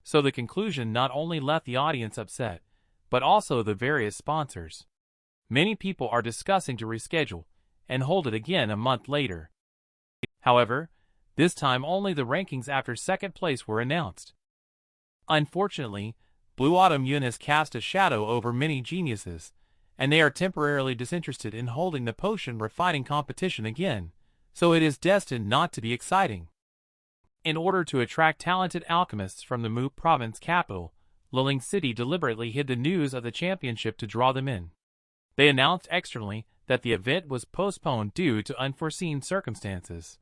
So the conclusion not only left the audience upset, but also the various sponsors. Many people are discussing to reschedule and hold it again a month later. However, this time only the rankings after second place were announced. Unfortunately, Blue Autumn Yun has cast a shadow over many geniuses, and they are temporarily disinterested in holding the potion refining competition again, so it is destined not to be exciting. In order to attract talented alchemists from the Mu province capital, Liling City deliberately hid the news of the championship to draw them in. They announced externally that the event was postponed due to unforeseen circumstances.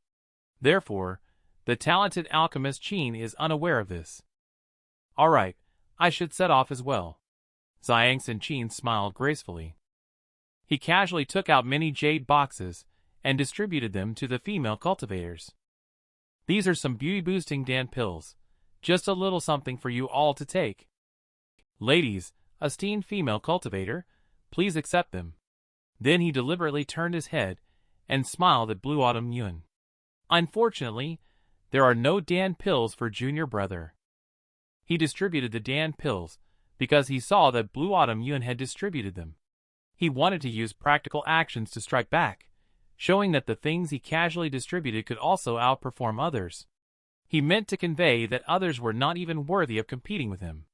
Therefore, the talented alchemist Qin is unaware of this. Alright, I should set off as well. Xiangxin Qin smiled gracefully. He casually took out many jade boxes and distributed them to the female cultivators. These are some beauty-boosting Dan pills, just a little something for you all to take. Ladies, esteemed female cultivator, please accept them. Then he deliberately turned his head and smiled at Blue Autumn Yun. Unfortunately, there are no Dan pills for junior brother. He distributed the Dan pills because he saw that Blue Autumn Yun had distributed them. He wanted to use practical actions to strike back, showing that the things he casually distributed could also outperform others. He meant to convey that others were not even worthy of competing with him.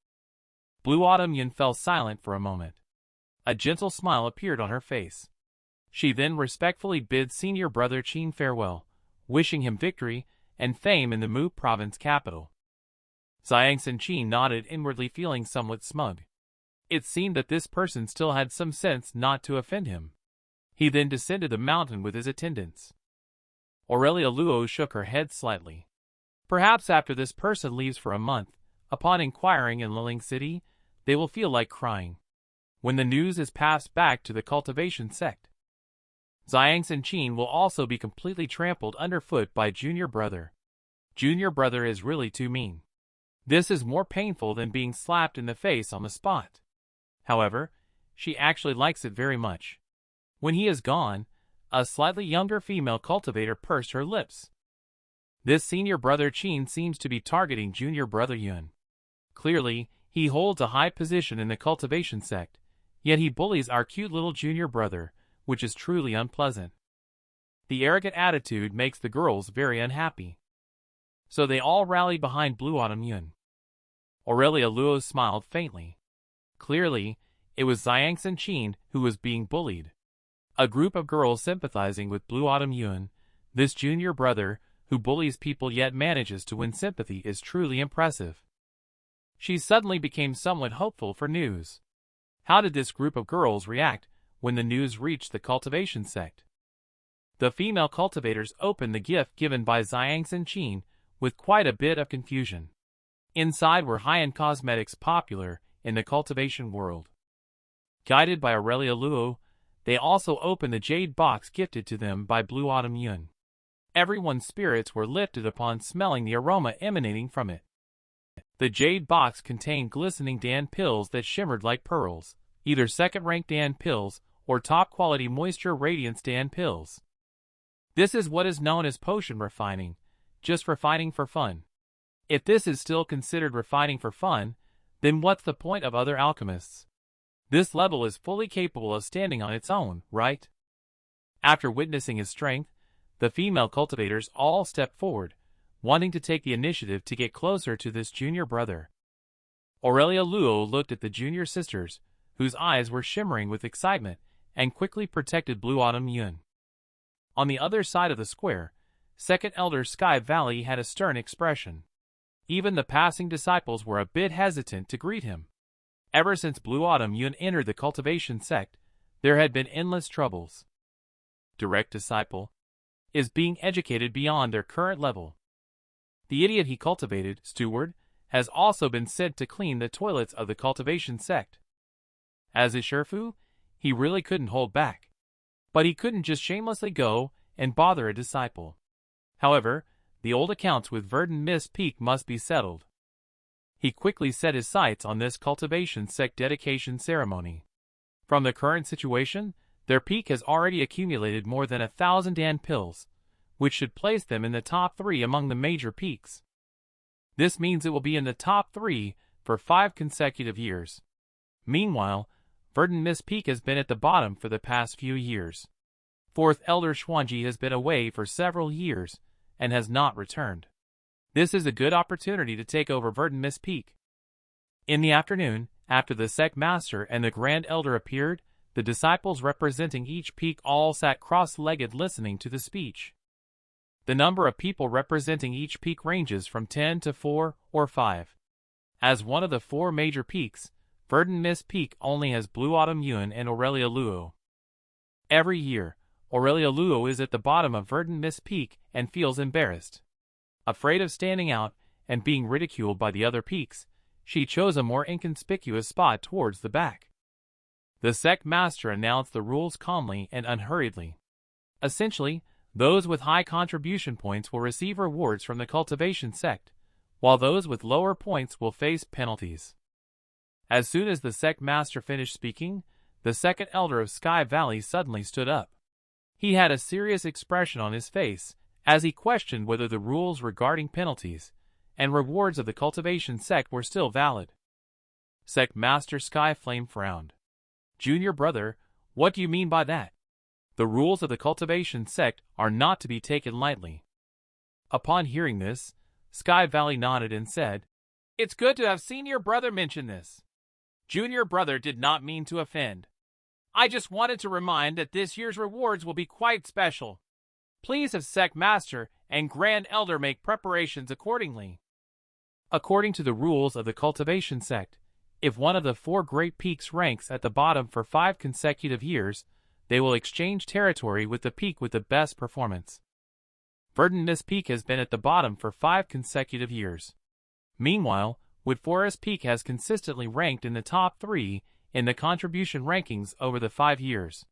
Blue Autumn Yun fell silent for a moment. A gentle smile appeared on her face. She then respectfully bid senior brother Qin farewell, wishing him victory and fame in the Mu province capital. Xiangxin Qin nodded, inwardly feeling somewhat smug. It seemed that this person still had some sense not to offend him. He then descended the mountain with his attendants. Aurelia Luo shook her head slightly. Perhaps after this person leaves for a month, upon inquiring in Liling City, they will feel like crying. When the news is passed back to the cultivation sect, Xiangxin Qin will also be completely trampled underfoot by junior brother. Junior brother is really too mean. This is more painful than being slapped in the face on the spot. However, she actually likes it very much. When he is gone, a slightly younger female cultivator pursed her lips. This senior brother Qin seems to be targeting junior brother Yun. Clearly, he holds a high position in the cultivation sect, yet he bullies our cute little junior brother, which is truly unpleasant. The arrogant attitude makes the girls very unhappy. So they all rally behind Blue Autumn Yun. Aurelia Luo smiled faintly. Clearly, it was Xiangxin Qin who was being bullied. A group of girls sympathizing with Blue Autumn Yun, this junior brother who bullies people yet manages to win sympathy, is truly impressive. She suddenly became somewhat hopeful for news. How did this group of girls react when the news reached the cultivation sect? The female cultivators opened the gift given by Xiangxin Qin with quite a bit of confusion. Inside were high-end cosmetics popular in the cultivation world. Guided by Aurelia Luo, they also opened the jade box gifted to them by Blue Autumn Yun. Everyone's spirits were lifted upon smelling the aroma emanating from it. The jade box contained glistening Dan pills that shimmered like pearls, either second-rank Dan pills or top-quality moisture radiance Dan pills. This is what is known as potion refining, just refining for fun. If this is still considered refining for fun, then what's the point of other alchemists? This level is fully capable of standing on its own, right? After witnessing his strength, the female cultivators all stepped forward, wanting to take the initiative to get closer to this junior brother. Aurelia Luo looked at the junior sisters, whose eyes were shimmering with excitement, and quickly protected Blue Autumn Yun. On the other side of the square, Second Elder Sky Valley had a stern expression. Even the passing disciples were a bit hesitant to greet him. Ever since Blue Autumn Yun entered the cultivation sect, there had been endless troubles. Direct disciple is being educated beyond their current level. The idiot he cultivated, Steward, has also been sent to clean the toilets of the cultivation sect. As is Sherfu, he really couldn't hold back. But he couldn't just shamelessly go and bother a disciple. However, the old accounts with Verdant Mist Peak must be settled. He quickly set his sights on this cultivation sect dedication ceremony. From the current situation, their peak has already accumulated more than 1,000 Dan pills, which should place them in the top 3 among the major peaks. This means it will be in the top 3 for 5 consecutive years. Meanwhile, Verdant Mist Peak has been at the bottom for the past few years. 4th Elder Xuanji has been away for several years and has not returned. This is a good opportunity to take over Verdant Mist Peak. In the afternoon, after the Sect Master and the Grand Elder appeared, the disciples representing each peak all sat cross-legged listening to the speech. The number of people representing each peak ranges from 10 to 4 or 5. As one of the 4 major peaks, Verdant Mist Peak only has Blue Autumn Yuan and Aurelia Luo. Every year, Aurelia Luo is at the bottom of Verdant Mist Peak and feels embarrassed. Afraid of standing out and being ridiculed by the other peaks, she chose a more inconspicuous spot towards the back. The Sect Master announced the rules calmly and unhurriedly. Essentially, those with high contribution points will receive rewards from the Cultivation Sect, while those with lower points will face penalties. As soon as the Sect Master finished speaking, the second Elder of Sky Valley suddenly stood up. He had a serious expression on his face as he questioned whether the rules regarding penalties and rewards of the Cultivation Sect were still valid. Sect Master Skyflame frowned. "Junior brother, what do you mean by that? The rules of the Cultivation Sect are not to be taken lightly." Upon hearing this, Sky Valley nodded and said, "It's good to have senior brother mention this. Junior brother did not mean to offend. I just wanted to remind that this year's rewards will be quite special. Please have Sect Master and Grand Elder make preparations accordingly." According to the rules of the Cultivation Sect, if one of the 4 great peaks ranks at the bottom for 5 consecutive years, they will exchange territory with the peak with the best performance. Verdant Mist Peak has been at the bottom for 5 consecutive years. Meanwhile, Wood Forest Peak has consistently ranked in the top 3 in the contribution rankings over the 5 years.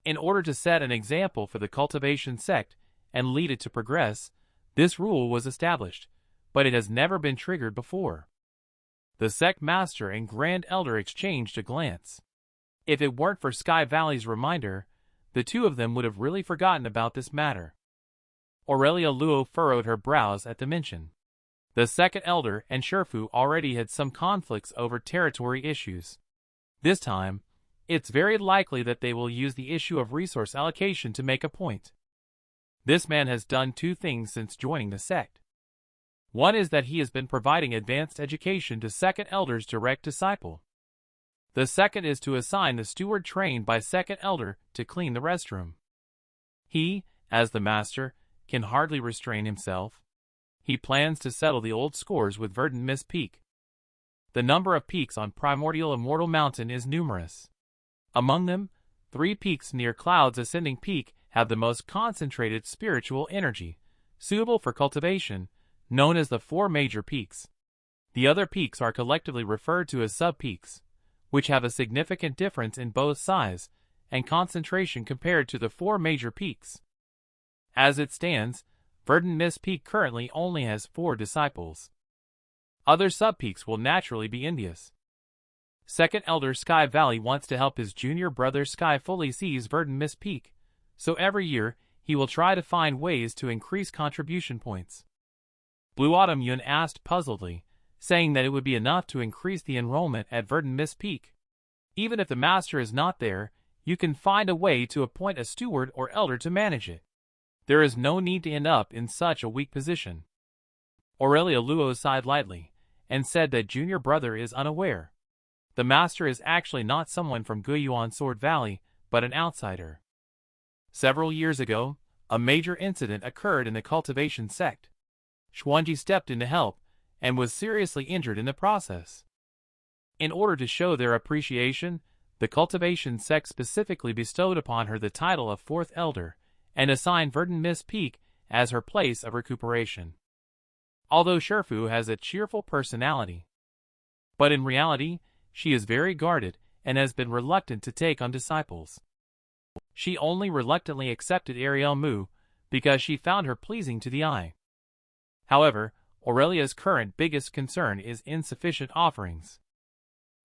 In order to set an example for the Cultivation Sect and lead it to progress, this rule was established, but it has never been triggered before. The Sect Master and Grand Elder exchanged a glance. If it weren't for Sky Valley's reminder, the two of them would have really forgotten about this matter. Aurelia Luo furrowed her brows at the mention. The second Elder and Sherfu already had some conflicts over territory issues. This time, it's very likely that they will use the issue of resource allocation to make a point. This man has done 2 things since joining the sect. One is that he has been providing advanced education to second Elder's direct disciple. The second is to assign the steward trained by second Elder to clean the restroom. He, as the master, can hardly restrain himself. He plans to settle the old scores with Verdant Mist Peak. The number of peaks on Primordial Immortal Mountain is numerous. Among them, 3 peaks near Cloud's Ascending Peak have the most concentrated spiritual energy, suitable for cultivation, known as the 4 major peaks. The other peaks are collectively referred to as sub-peaks, which have a significant difference in both size and concentration compared to the 4 major peaks. As it stands, Verdant Mist Peak currently only has 4 disciples. Other sub-peaks will naturally be envious. Second Elder Sky Valley wants to help his junior brother Sky fully seize Verdant Mist Peak, so every year he will try to find ways to increase contribution points. Blue Autumn Yun asked puzzledly, saying that it would be enough to increase the enrollment at Verdant Mist Peak. Even if the master is not there, you can find a way to appoint a steward or elder to manage it. There is no need to end up in such a weak position. Aurelia Luo sighed lightly, and said that junior brother is unaware. The master is actually not someone from Guiyuan Sword Valley, but an outsider. Several years ago, a major incident occurred in the Cultivation Sect. Xuanji stepped in to help, and was seriously injured in the process. In order to show their appreciation, the Cultivation Sect specifically bestowed upon her the title of 4th Elder, and assigned Verdant Mist Peak as her place of recuperation. Although Sherfu has a cheerful personality, but in reality, she is very guarded and has been reluctant to take on disciples. She only reluctantly accepted Ariel Mu because she found her pleasing to the eye. However, Aurelia's current biggest concern is insufficient offerings.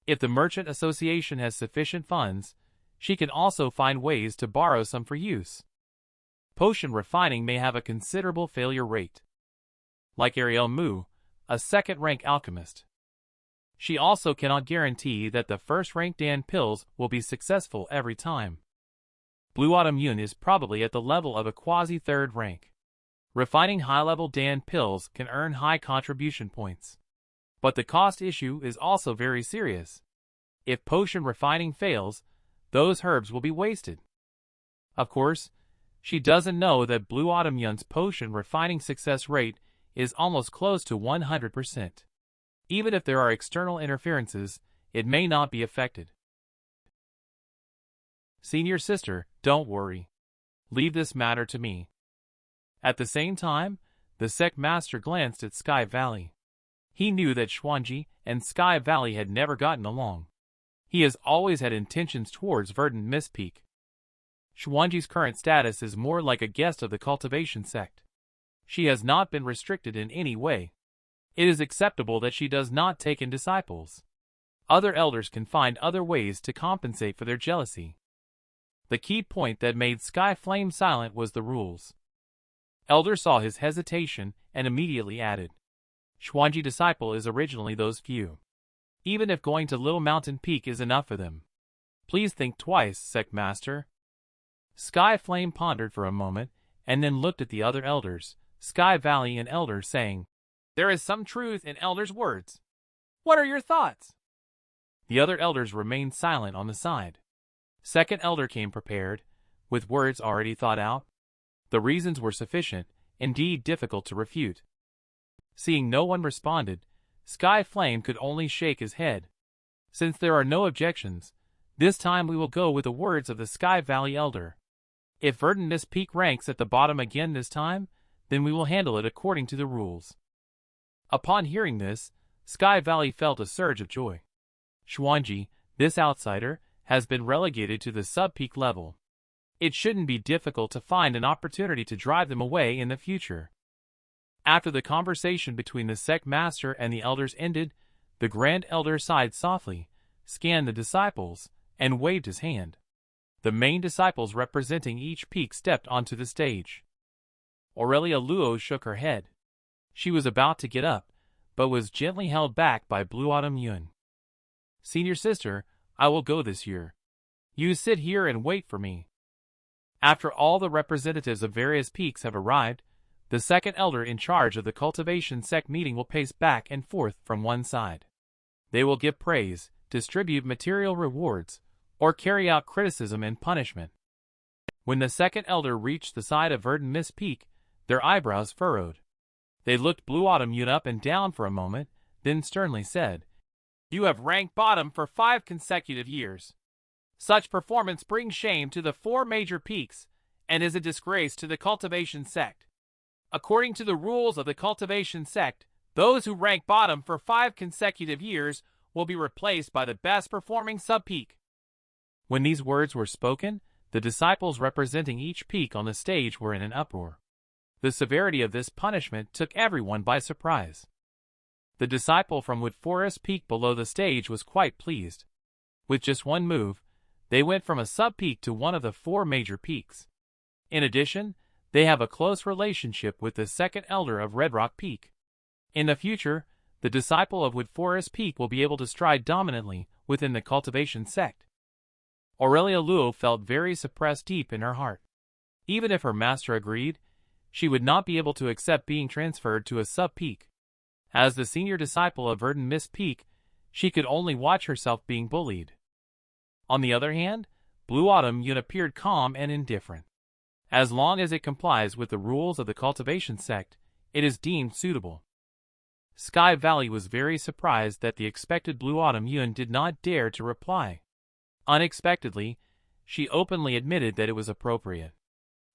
If the Merchant Association has sufficient funds, she can also find ways to borrow some for use. Potion refining may have a considerable failure rate. Like Ariel Mu, a second-rank alchemist. She also cannot guarantee that the first-rank Dan pills will be successful every time. Blue Autumn Yun is probably at the level of a quasi-third rank. Refining high-level Dan pills can earn high contribution points. But the cost issue is also very serious. If potion refining fails, those herbs will be wasted. Of course, she doesn't know that Blue Autumn Yun's potion refining success rate is almost close to 100%. Even if there are external interferences, it may not be affected. Senior sister, don't worry. Leave this matter to me. At the same time, the sect master glanced at Sky Valley. He knew that Xuanji and Sky Valley had never gotten along. He has always had intentions towards Verdant Mist Peak. Xuanji's current status is more like a guest of the cultivation sect. She has not been restricted in any way. It is acceptable that she does not take in disciples. Other elders can find other ways to compensate for their jealousy. The key point that made Sky Flame silent was the rules. Elder saw his hesitation and immediately added, Xuanji disciple is originally those few. Even if going to Little Mountain Peak is enough for them. Please think twice, sect master. Sky Flame pondered for a moment, and then looked at the other elders, Sky Valley and Elder, saying, There is some truth in Elder's words. What are your thoughts? The other elders remained silent on the side. Second Elder came prepared, with words already thought out. The reasons were sufficient, indeed difficult to refute. Seeing no one responded, Sky Flame could only shake his head. Since there are no objections, this time we will go with the words of the Sky Valley Elder. If Verdant Mist Peak ranks at the bottom again this time, then we will handle it according to the rules. Upon hearing this, Sky Valley felt a surge of joy. Xuanji, this outsider, has been relegated to the sub-peak level. It shouldn't be difficult to find an opportunity to drive them away in the future. After the conversation between the sect master and the elders ended, the Grand Elder sighed softly, scanned the disciples, and waved his hand. The main disciples representing each peak stepped onto the stage. Aurelia Luo shook her head. She was about to get up, but was gently held back by Blue Autumn Yun. Senior sister, I will go this year. You sit here and wait for me. After all the representatives of various peaks have arrived, the second elder in charge of the cultivation sect meeting will pace back and forth from one side. They will give praise, distribute material rewards, or carry out criticism and punishment. When the second elder reached the side of Verdant Mist Peak, their eyebrows furrowed. They looked Blue Autumn Yun up and down for a moment, then sternly said, You have ranked bottom for 5 consecutive years. Such performance brings shame to the 4 major peaks and is a disgrace to the cultivation sect. According to the rules of the cultivation sect, those who rank bottom for 5 consecutive years will be replaced by the best performing sub-peak. When these words were spoken, the disciples representing each peak on the stage were in an uproar. The severity of this punishment took everyone by surprise. The disciple from Wood Forest Peak below the stage was quite pleased. With just one move, they went from a sub-peak to one of the 4 major peaks. In addition, they have a close relationship with the second elder of Red Rock Peak. In the future, the disciple of Wood Forest Peak will be able to stride dominantly within the cultivation sect. Aurelia Luo felt very suppressed deep in her heart. Even if her master agreed, she would not be able to accept being transferred to a sub-peak. As the senior disciple of Verdant Mist Peak, she could only watch herself being bullied. On the other hand, Blue Autumn Yun appeared calm and indifferent. As long as it complies with the rules of the cultivation sect, it is deemed suitable. Sky Valley was very surprised that the expected Blue Autumn Yun did not dare to reply. Unexpectedly, she openly admitted that it was appropriate.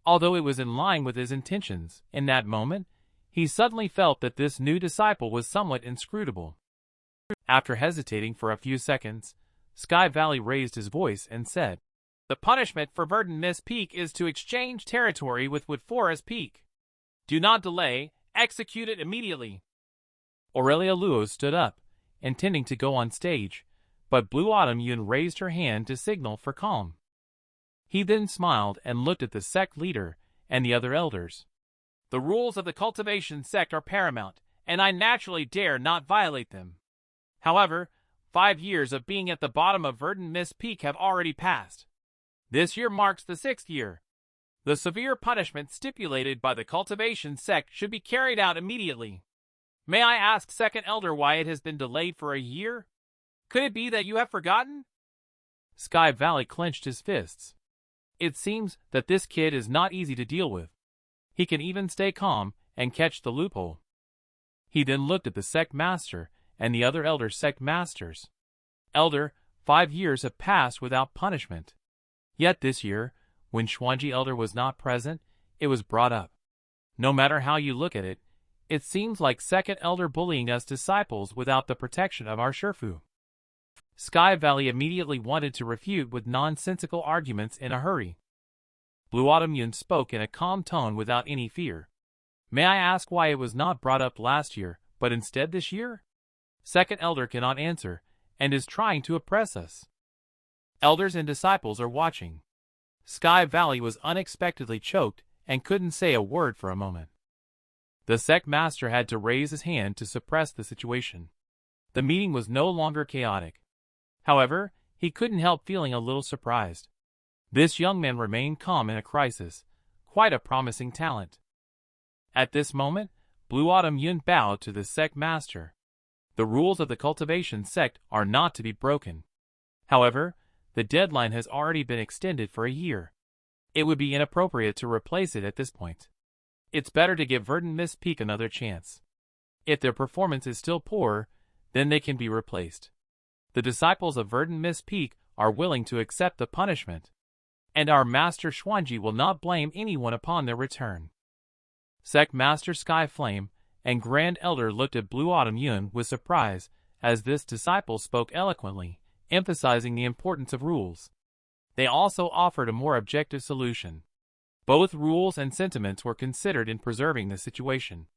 Although it was in line with his intentions, in that moment, he suddenly felt that this new disciple was somewhat inscrutable. After hesitating for a few seconds, Sky Valley raised his voice and said, The punishment for Verdant Mist Peak is to exchange territory with Wood Forest Peak. Do not delay, execute it immediately. Aurelia Luo stood up, intending to go on stage, but Blue Autumn Yun raised her hand to signal for calm. He then smiled and looked at the sect leader and the other elders. The rules of the cultivation sect are paramount, and I naturally dare not violate them. However, 5 years of being at the bottom of Verdant Mist Peak have already passed. This year marks the 6th year. The severe punishment stipulated by the cultivation sect should be carried out immediately. May I ask, Second Elder, why it has been delayed for a year? Could it be that you have forgotten? Sky Valley clenched his fists. It seems that this kid is not easy to deal with. He can even stay calm and catch the loophole. He then looked at the sect master and the other elder sect masters. Elder, 5 years have passed without punishment. Yet this year, when Xuanji Elder was not present, it was brought up. No matter how you look at it, it seems like Second Elder bullying us disciples without the protection of our Shifu. Sky Valley immediately wanted to refute with nonsensical arguments in a hurry. Blue Autumn Yun spoke in a calm tone without any fear. May I ask why it was not brought up last year, but instead this year? Second Elder cannot answer, and is trying to oppress us. Elders and disciples are watching. Sky Valley was unexpectedly choked and couldn't say a word for a moment. The sect master had to raise his hand to suppress the situation. The meeting was no longer chaotic. However, he couldn't help feeling a little surprised. This young man remained calm in a crisis, quite a promising talent. At this moment, Blue Autumn Yun bowed to the sect master. The rules of the cultivation sect are not to be broken. However, the deadline has already been extended for a year. It would be inappropriate to replace it at this point. It's better to give Verdant Mist Peak another chance. If their performance is still poor, then they can be replaced. The disciples of Verdant Mist Peak are willing to accept the punishment, and our Master Xuanji will not blame anyone upon their return. Sect Master Sky Flame and Grand Elder looked at Blue Autumn Yun with surprise as this disciple spoke eloquently, emphasizing the importance of rules. They also offered a more objective solution. Both rules and sentiments were considered in preserving the situation.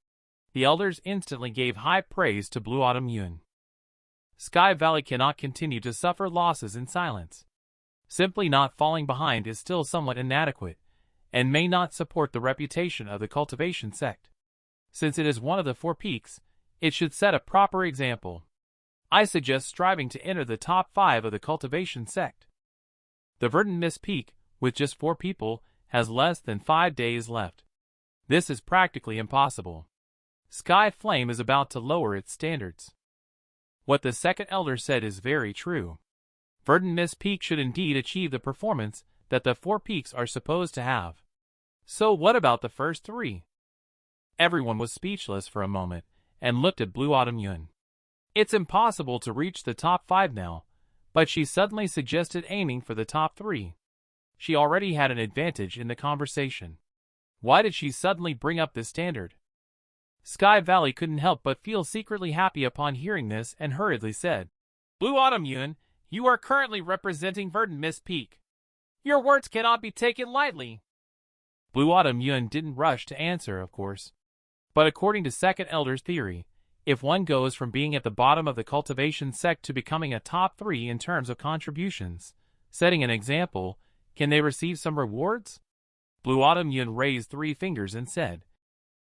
The elders instantly gave high praise to Blue Autumn Yun. Sky Valley cannot continue to suffer losses in silence. Simply not falling behind is still somewhat inadequate, and may not support the reputation of the cultivation sect. Since it is one of the 4 peaks, it should set a proper example. I suggest striving to enter the top 5 of the cultivation sect. The Verdant Mist Peak, with just 4 people, has less than 5 days left. This is practically impossible. Sky Flame is about to lower its standards. What the second elder said is very true. Verdant Mist Peak should indeed achieve the performance that the 4 peaks are supposed to have. So what about the first 3? Everyone was speechless for a moment and looked at Blue Autumn Yun. It's impossible to reach the top 5 now, but she suddenly suggested aiming for the top 3. She already had an advantage in the conversation. Why did she suddenly bring up this standard? Sky Valley couldn't help but feel secretly happy upon hearing this and hurriedly said, Blue Autumn Yun, you are currently representing Verdant Mist Peak. Your words cannot be taken lightly. Blue Autumn Yun didn't rush to answer, of course. But according to Second Elder's theory, if one goes from being at the bottom of the cultivation sect to becoming a top 3 in terms of contributions, setting an example, can they receive some rewards? Blue Autumn Yun raised 3 fingers and said,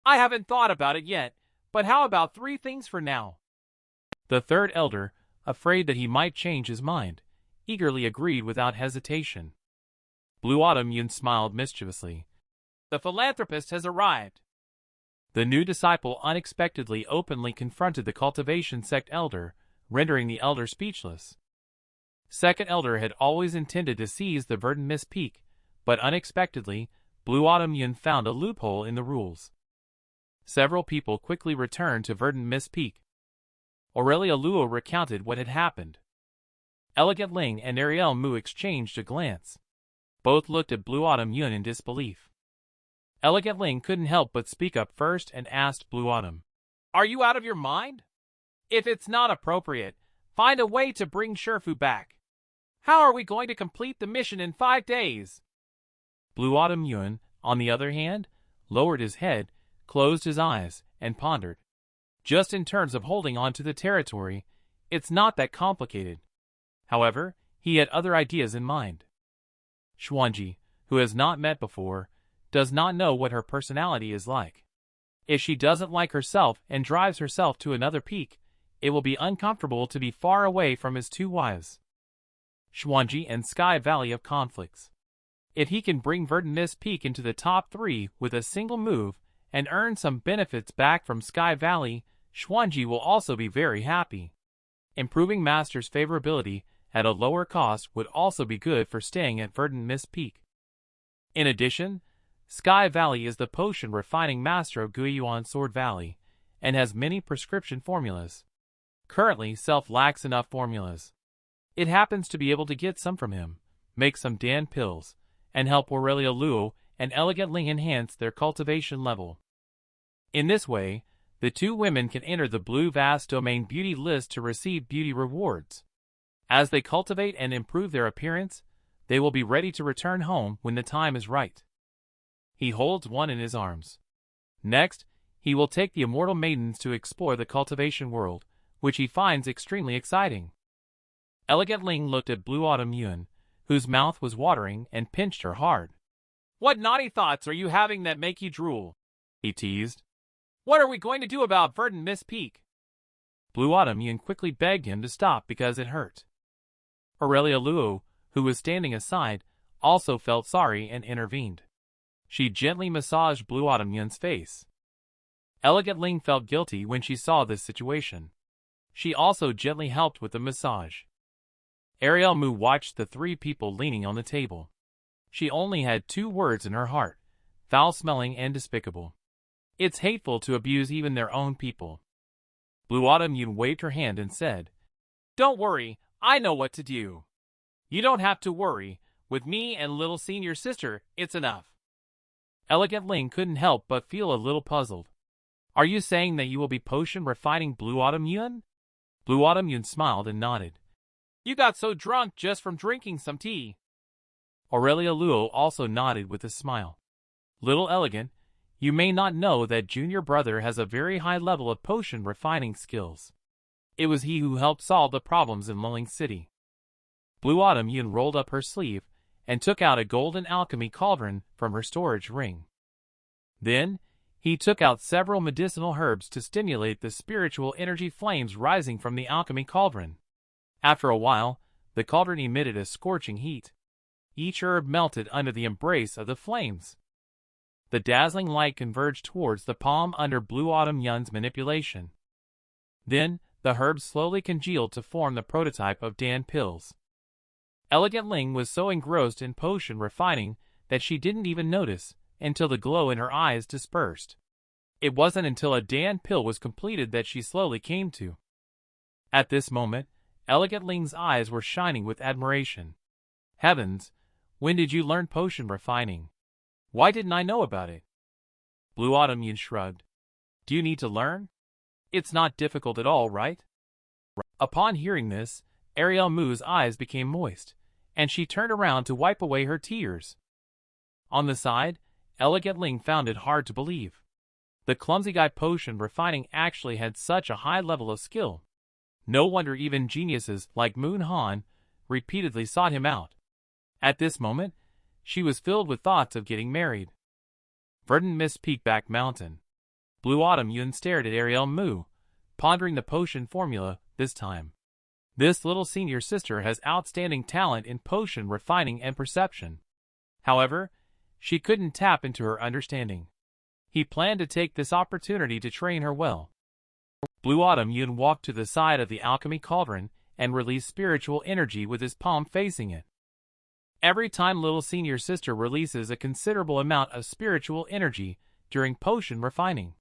I haven't thought about it yet, but how about 3 things for now? The third elder, afraid that he might change his mind, eagerly agreed without hesitation. Blue Autumn Yun smiled mischievously. The philanthropist has arrived. The new disciple unexpectedly openly confronted the cultivation sect elder, rendering the elder speechless. Second elder had always intended to seize the Verdant Mist Peak, but unexpectedly, Blue Autumn Yun found a loophole in the rules. Several people quickly returned to Verdant Mist Peak. Aurelia Luo recounted what had happened. Elegant Ling and Ariel Mu exchanged a glance. Both looked at Blue Autumn Yun in disbelief. Elegant Ling couldn't help but speak up first and asked Blue Autumn, Are you out of your mind? If it's not appropriate, find a way to bring Shifu back. How are we going to complete the mission in 5 days? Blue Autumn Yun, on the other hand, lowered his head, closed his eyes, and pondered. Just in terms of holding on to the territory, it's not that complicated. However, he had other ideas in mind. Xuanji, who has not met before, does not know what her personality is like. If she doesn't like herself and drives herself to another peak, it will be uncomfortable to be far away from his two wives. Xuanji and Sky Valley of Conflicts. If he can bring Verdant Peak into the top 3 with a single move and earn some benefits back from Sky Valley, Xuanji will also be very happy. Improving Master's favorability at a lower cost would also be good for staying at Verdant Peak. In addition, Sky Valley is the potion refining master of Guiyuan Sword Valley and has many prescription formulas. Currently, Self lacks enough formulas. It happens to be able to get some from him, make some Dan pills, and help Aurelia Luo and Elegant Ling enhance their cultivation level. In this way, the two women can enter the Blue Vast Domain Beauty list to receive beauty rewards. As they cultivate and improve their appearance, they will be ready to return home when the time is right. He holds one in his arms. Next, he will take the Immortal Maidens to explore the Cultivation World, which he finds extremely exciting. Elegant Ling looked at Blue Autumn Yuan, whose mouth was watering, and pinched her hard. "What naughty thoughts are you having that make you drool?" he teased. "What are we going to do about Verdant Peak?" Blue Autumn Yuan quickly begged him to stop because it hurt. Aurelia Luo, who was standing aside, also felt sorry and intervened. She gently massaged Blue Autumn Yuan's face. Elegant Ling felt guilty when she saw this situation. She also gently helped with the massage. Ariel Mu watched the three people leaning on the table. She only had 2 words in her heart: foul-smelling and despicable. It's hateful to abuse even their own people. Blue Autumn Yuan waved her hand and said, "Don't worry, I know what to do. You don't have to worry. With me and little senior sister, it's enough." Elegant Ling couldn't help but feel a little puzzled. "Are you saying that you will be potion refining Blue Autumn Yuan?" Blue Autumn Yuan smiled and nodded. "You got so drunk just from drinking some tea." Aurelia Luo also nodded with a smile. "Little Elegant, you may not know that Junior Brother has a very high level of potion refining skills. It was he who helped solve the problems in Lulling City." Blue Autumn Yuan rolled up her sleeve and took out a golden alchemy cauldron from her storage ring. Then, he took out several medicinal herbs to stimulate the spiritual energy flames rising from the alchemy cauldron. After a while, the cauldron emitted a scorching heat. Each herb melted under the embrace of the flames. The dazzling light converged towards the palm under Blue Autumn Yuan's manipulation. Then, the herbs slowly congealed to form the prototype of Dan pills. Elegant Ling was so engrossed in potion refining that she didn't even notice until the glow in her eyes dispersed. It wasn't until a Dan pill was completed that she slowly came to. At this moment, Elegant Ling's eyes were shining with admiration. "Heavens, when did you learn potion refining? Why didn't I know about it?" Blue Autumn Yuan shrugged. "Do you need to learn? It's not difficult at all, right?" Upon hearing this, Ariel Mu's eyes became moist, and she turned around to wipe away her tears. On the side, Elegant Ling found it hard to believe. The clumsy guy potion refining actually had such a high level of skill. No wonder even geniuses like Moon Han repeatedly sought him out. At this moment, she was filled with thoughts of getting married. Verdant Peakback Mountain. Blue Autumn Yuan stared at Ariel Mu, pondering the potion formula this time. This little senior sister has outstanding talent in potion refining and perception. However, she couldn't tap into her understanding. He planned to take this opportunity to train her well. Blue Autumn Yuan walked to the side of the alchemy cauldron and released spiritual energy with his palm facing it. Every time little senior sister releases a considerable amount of spiritual energy during potion refining,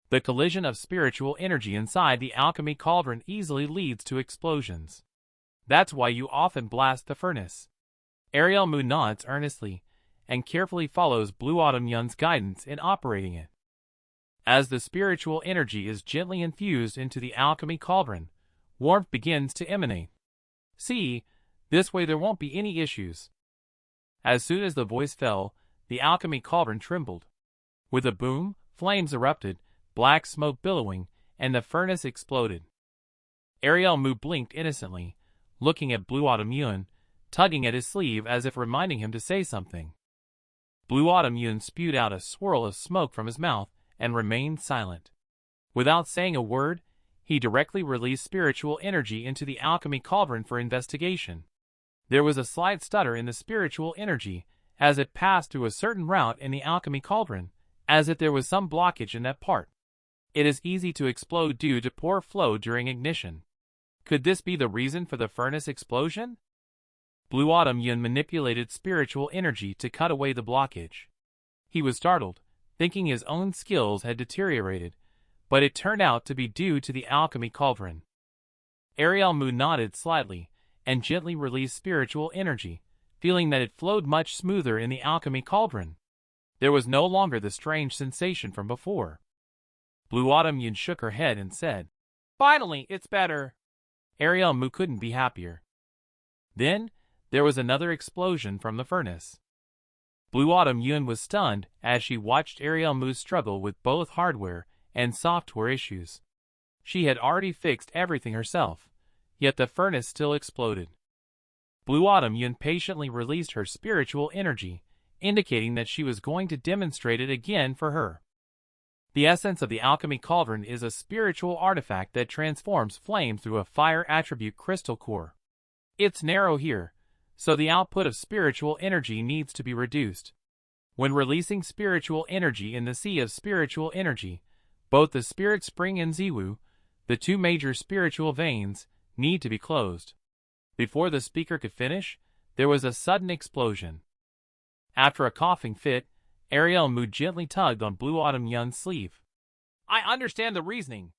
the collision of spiritual energy inside the alchemy cauldron easily leads to explosions. That's why you often blast the furnace. Ariel Mu nods earnestly and carefully follows Blue Autumn Yuan's guidance in operating it. As the spiritual energy is gently infused into the alchemy cauldron, warmth begins to emanate. See, this way there won't be any issues. As soon as the voice fell, the alchemy cauldron trembled. With a boom, flames erupted, black smoke billowing, and the furnace exploded. Ariel Mu blinked innocently, looking at Blue Autumn Yuan, tugging at his sleeve as if reminding him to say something. Blue Autumn Yuan spewed out a swirl of smoke from his mouth and remained silent. Without saying a word, he directly released spiritual energy into the alchemy cauldron for investigation. There was a slight stutter in the spiritual energy as it passed through a certain route in the alchemy cauldron, as if there was some blockage in that part. It is easy to explode due to poor flow during ignition. Could this be the reason for the furnace explosion? Blue Autumn Yun manipulated spiritual energy to cut away the blockage. He was startled, thinking his own skills had deteriorated, but it turned out to be due to the alchemy cauldron. Ariel Mu nodded slightly and gently released spiritual energy, feeling that it flowed much smoother in the alchemy cauldron. There was no longer the strange sensation from before. Blue Autumn Yun shook her head and said, "Finally, it's better." Ariel Mu couldn't be happier. Then, there was another explosion from the furnace. Blue Autumn Yun was stunned as she watched Ariel Mu struggle with both hardware and software issues. She had already fixed everything herself, yet the furnace still exploded. Blue Autumn Yun patiently released her spiritual energy, indicating that she was going to demonstrate it again for her. The essence of the alchemy cauldron is a spiritual artifact that transforms flame through a fire attribute crystal core. It's narrow here, so the output of spiritual energy needs to be reduced. When releasing spiritual energy in the sea of spiritual energy, both the spirit spring and Ziwu, the two major spiritual veins, need to be closed. Before the speaker could finish, there was a sudden explosion. After a coughing fit, Ariel Mu gently tugged on Blue Autumn Yun's sleeve. "I understand the reasoning.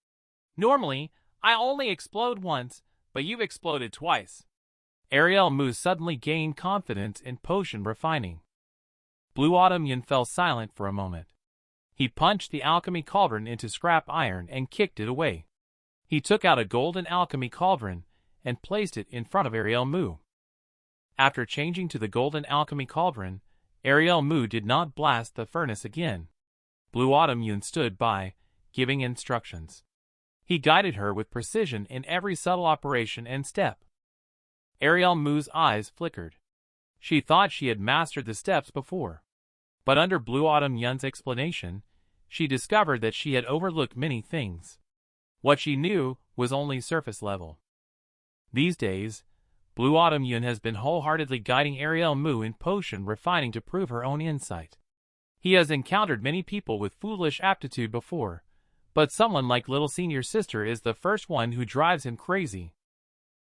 Normally, I only explode once, but you've exploded twice." Ariel Mu suddenly gained confidence in potion refining. Blue Autumn Yun fell silent for a moment. He punched the alchemy cauldron into scrap iron and kicked it away. He took out a golden alchemy cauldron and placed it in front of Ariel Mu. After changing to the golden alchemy cauldron, Ariel Mu did not blast the furnace again. Blue Autumn Yun stood by, giving instructions. He guided her with precision in every subtle operation and step. Ariel Mu's eyes flickered. She thought she had mastered the steps before. But under Blue Autumn Yun's explanation, she discovered that she had overlooked many things. What she knew was only surface level. These days, Blue Autumn Yun has been wholeheartedly guiding Ariel Mu in potion refining to prove her own insight. He has encountered many people with foolish aptitude before, but someone like little senior sister is the first one who drives him crazy.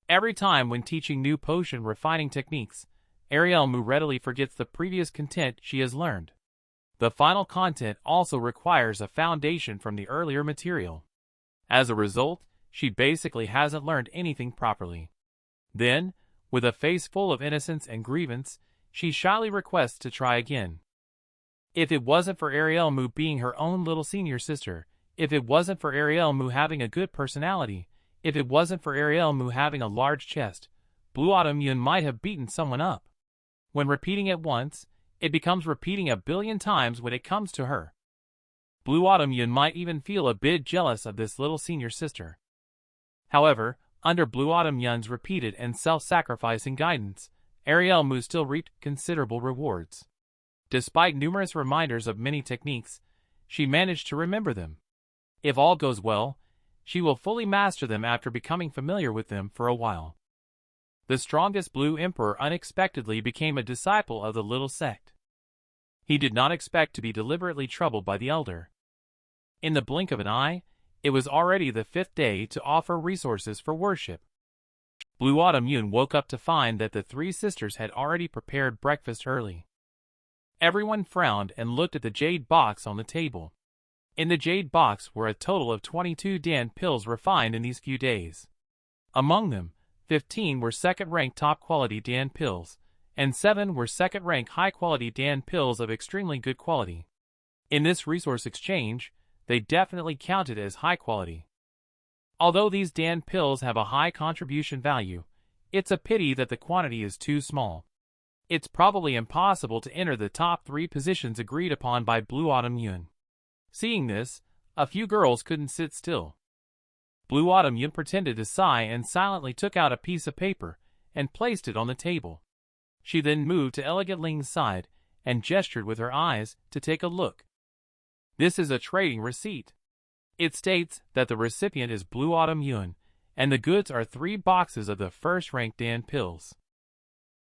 Every time when teaching new potion refining techniques, Ariel Mu readily forgets the previous content she has learned. The final content also requires a foundation from the earlier material. As a result, she basically hasn't learned anything properly. Then, with a face full of innocence and grievance, she shyly requests to try again. If it wasn't for Ariel Mu being her own little senior sister, if it wasn't for Ariel Mu having a good personality, if it wasn't for Ariel Mu having a large chest, Blue Autumn Yun might have beaten someone up. When repeating it once, it becomes repeating a billion times when it comes to her. Blue Autumn Yun might even feel a bit jealous of this little senior sister. However, under Blue Autumn Yun's repeated and self-sacrificing guidance, Ariel Mu still reaped considerable rewards. Despite numerous reminders of many techniques, she managed to remember them. If all goes well, she will fully master them after becoming familiar with them for a while. The strongest Blue Emperor unexpectedly became a disciple of the little sect. He did not expect to be deliberately troubled by the elder. In the blink of an eye, it was already the 5th day to offer resources for worship. Blue Autumn Yun woke up to find that the 3 sisters had already prepared breakfast early. Everyone frowned and looked at the jade box on the table. In the jade box were a total of 22 Dan pills refined in these few days. Among them, 15 were second-rank top-quality Dan pills, and 7 were second-rank high-quality Dan pills of extremely good quality. In this resource exchange, they definitely counted as high quality. Although these Dan pills have a high contribution value, it's a pity that the quantity is too small. It's probably impossible to enter the top 3 positions agreed upon by Blue Autumn Yun. Seeing this, a few girls couldn't sit still. Blue Autumn Yun pretended to sigh and silently took out a piece of paper and placed it on the table. She then moved to Elegant Ling's side and gestured with her eyes to take a look. This is a trading receipt. It states that the recipient is Blue Autumn Yun, and the goods are 3 boxes of the first-rank Dan pills.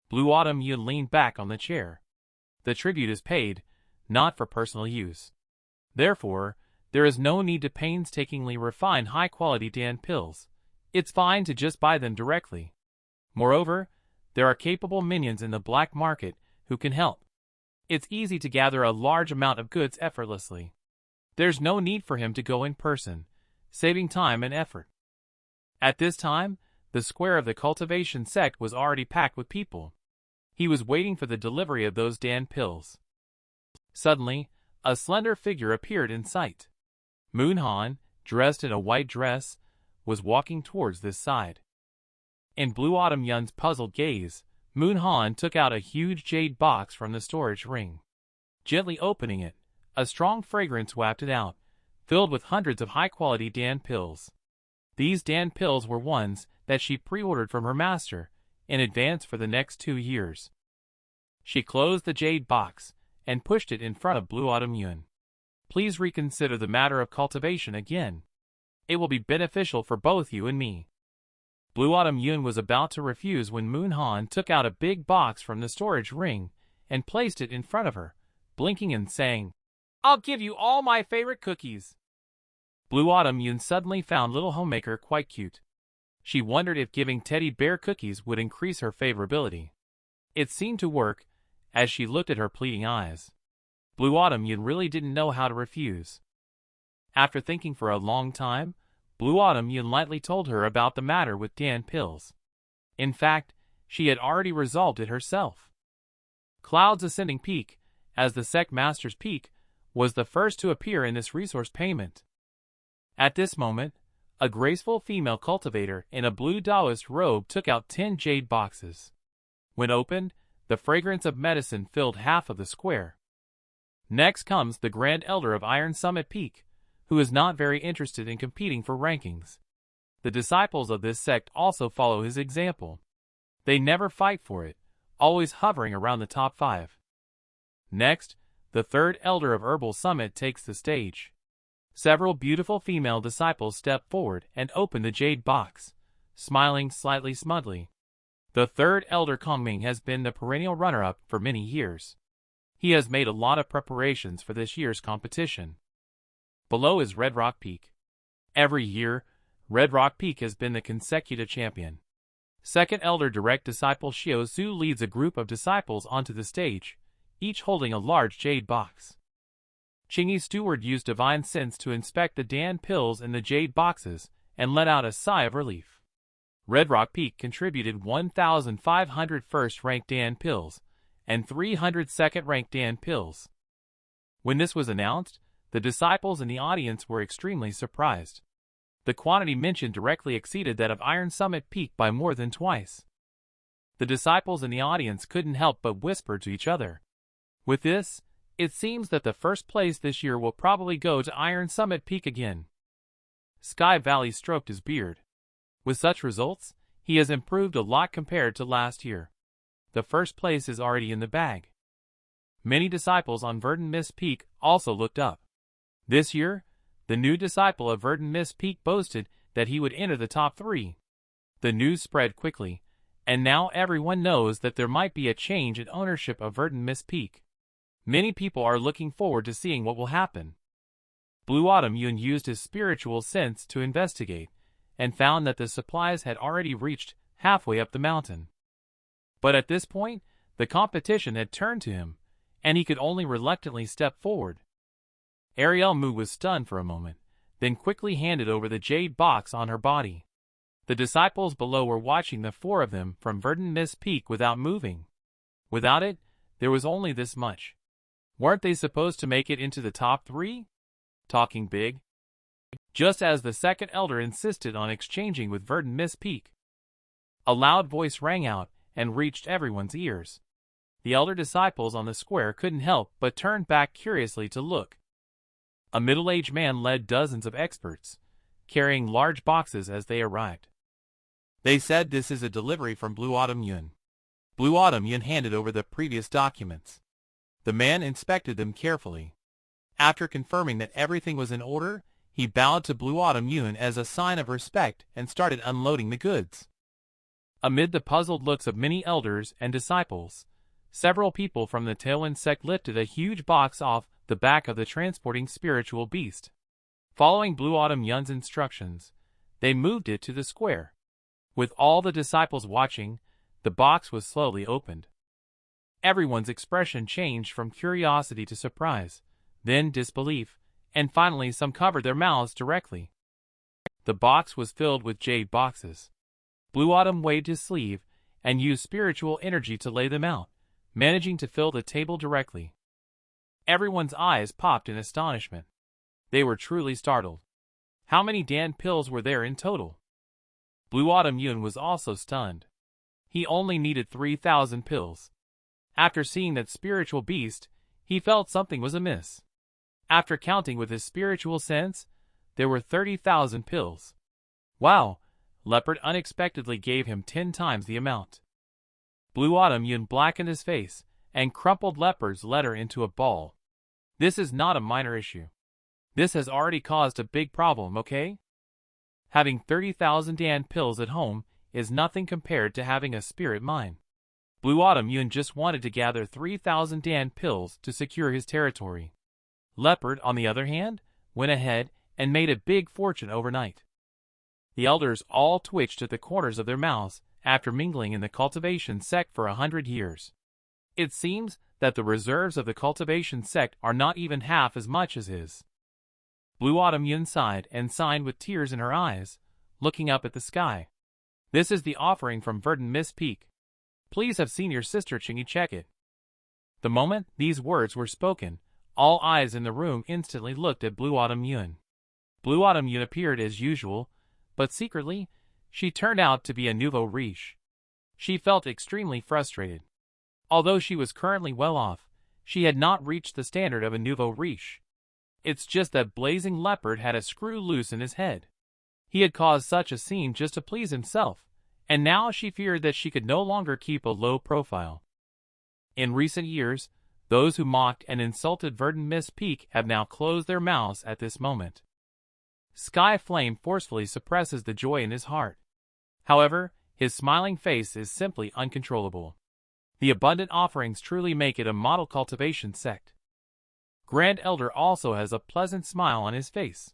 Blue Autumn Yun leaned back on the chair. The tribute is paid, not for personal use. Therefore, there is no need to painstakingly refine high-quality Dan pills. It's fine to just buy them directly. Moreover, there are capable minions in the black market who can help. It's easy to gather a large amount of goods effortlessly. There's no need for him to go in person, saving time and effort. At this time, the square of the cultivation sect was already packed with people. He was waiting for the delivery of those Dan pills. Suddenly, a slender figure appeared in sight. Moon Han, dressed in a white dress, was walking towards this side. In Blue Autumn Yun's puzzled gaze, Moon Han took out a huge jade box from the storage ring. Gently opening it, a strong fragrance wafted out, filled with hundreds of high-quality Dan pills. These Dan pills were ones that she pre-ordered from her master in advance for the next 2 years. She closed the jade box and pushed it in front of Blue Autumn Yun. Please reconsider the matter of cultivation again. It will be beneficial for both you and me. Blue Autumn Yun was about to refuse when Moon Han took out a big box from the storage ring and placed it in front of her, blinking and saying, "I'll give you all my favorite cookies." Blue Autumn Yun suddenly found little homemaker quite cute. She wondered if giving teddy bear cookies would increase her favorability. It seemed to work, as she looked at her pleading eyes. Blue Autumn Yun really didn't know how to refuse. After thinking for a long time, Blue Autumn Yun lightly told her about the matter with Dan pills. In fact, she had already resolved it herself. Cloud's Ascending Peak, as the Sect Master's peak, was the first to appear in this resource payment. At this moment, a graceful female cultivator in a blue Taoist robe took out 10 jade boxes. When opened, the fragrance of medicine filled half of the square. Next comes the Grand Elder of Iron Summit Peak, who is not very interested in competing for rankings. The disciples of this sect also follow his example. They never fight for it, always hovering around the top 5. Next, the third Elder of Herbal Summit takes the stage. Several beautiful female disciples step forward and open the jade box, smiling slightly smugly. The third Elder Kongming has been the perennial runner-up for many years. He has made a lot of preparations for this year's competition. Below is Red Rock Peak. Every year, Red Rock Peak has been the consecutive champion. Second Elder Direct Disciple Xiao Zhu leads a group of disciples onto the stage, each holding a large jade box. Chingy's steward used divine sense to inspect the Dan pills in the jade boxes and let out a sigh of relief. Red Rock Peak contributed 1,500 first-ranked Dan pills and 300 second-ranked Dan pills. When this was announced, the disciples in the audience were extremely surprised. The quantity mentioned directly exceeded that of Iron Summit Peak by more than twice. The disciples in the audience couldn't help but whisper to each other. With this, it seems that the first place this year will probably go to Iron Summit Peak again. Sky Valley stroked his beard. With such results, he has improved a lot compared to last year. The first place is already in the bag. Many disciples on Verdant Mist Peak also looked up. This year, the new disciple of Verdant Mist Peak boasted that he would enter the top 3. The news spread quickly, and now everyone knows that there might be a change in ownership of Verdant Mist Peak. Many people are looking forward to seeing what will happen. Blue Autumn Yun used his spiritual sense to investigate, and found that the supplies had already reached halfway up the mountain. But at this point, the competition had turned to him, and he could only reluctantly step forward. Ariel Mu was stunned for a moment, then quickly handed over the jade box on her body. The disciples below were watching the 4 of them from Verdant Mist Peak without moving. Without it, there was only this much. Weren't they supposed to make it into the top 3? Talking big. Just as the second elder insisted on exchanging with Verdant Mist Peak. A loud voice rang out and reached everyone's ears. The elder disciples on the square couldn't help but turn back curiously to look. A middle-aged man led dozens of experts, carrying large boxes as they arrived. They said this is a delivery from Blue Autumn Yun. Blue Autumn Yun handed over the previous documents. The man inspected them carefully. After confirming that everything was in order, he bowed to Blue Autumn Yun as a sign of respect and started unloading the goods. Amid the puzzled looks of many elders and disciples, several people from the Tailwind sect lifted a huge box off the back of the transporting spiritual beast. Following Blue Autumn Yun's instructions, they moved it to the square. With all the disciples watching, the box was slowly opened. Everyone's expression changed from curiosity to surprise, then disbelief, and finally some covered their mouths directly. The box was filled with jade boxes. Blue Autumn waved his sleeve and used spiritual energy to lay them out, managing to fill the table directly. Everyone's eyes popped in astonishment. They were truly startled. How many Dan pills were there in total? Blue Autumn Yun was also stunned. He only needed 3,000 pills. After seeing that spiritual beast, he felt something was amiss. After counting with his spiritual sense, there were 30,000 pills. Wow! Leopard unexpectedly gave him 10 times the amount. Blue Autumn Yun blackened his face and crumpled Leopard's letter into a ball. This is not a minor issue. This has already caused a big problem, okay? Having 30,000 Dan pills at home is nothing compared to having a spirit mine. Blue Autumn Yun just wanted to gather 3,000 Dan pills to secure his territory. Leopard, on the other hand, went ahead and made a big fortune overnight. The elders all twitched at the corners of their mouths after mingling in the cultivation sect for 100 years. It seems that the reserves of the cultivation sect are not even half as much as his. Blue Autumn Yun sighed and signed with tears in her eyes, looking up at the sky. This is the offering from Verdant Mist Peak. Please have seen your sister Chingy check it. The moment these words were spoken, all eyes in the room instantly looked at Blue Autumn Yun. Blue Autumn Yun appeared as usual, but secretly, she turned out to be a nouveau riche. She felt extremely frustrated. Although she was currently well off, she had not reached the standard of a nouveau riche. It's just that Blazing Leopard had a screw loose in his head. He had caused such a scene just to please himself, and now she feared that she could no longer keep a low profile. In recent years, those who mocked and insulted Verdant Mist Peak have now closed their mouths at this moment. Sky Flame forcefully suppresses the joy in his heart. However, his smiling face is simply uncontrollable. The abundant offerings truly make it a model cultivation sect. Grand Elder also has a pleasant smile on his face.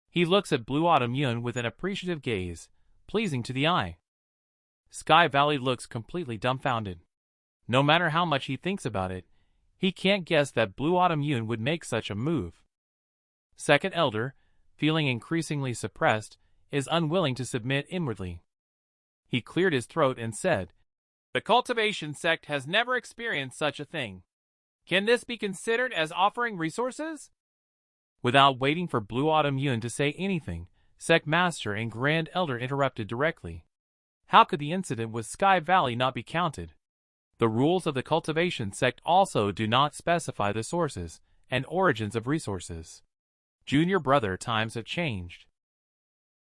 He looks at Blue Autumn Yun with an appreciative gaze, pleasing to the eye. Sky Valley looks completely dumbfounded. No matter how much he thinks about it, he can't guess that Blue Autumn Yun would make such a move. Second Elder, feeling increasingly suppressed, is unwilling to submit inwardly. He cleared his throat and said, "The cultivation sect has never experienced such a thing. Can this be considered as offering resources?" Without waiting for Blue Autumn Yun to say anything, Sect Master and Grand Elder interrupted directly. How could the incident with Sky Valley not be counted? The rules of the cultivation sect also do not specify the sources and origins of resources. Junior brother, times have changed.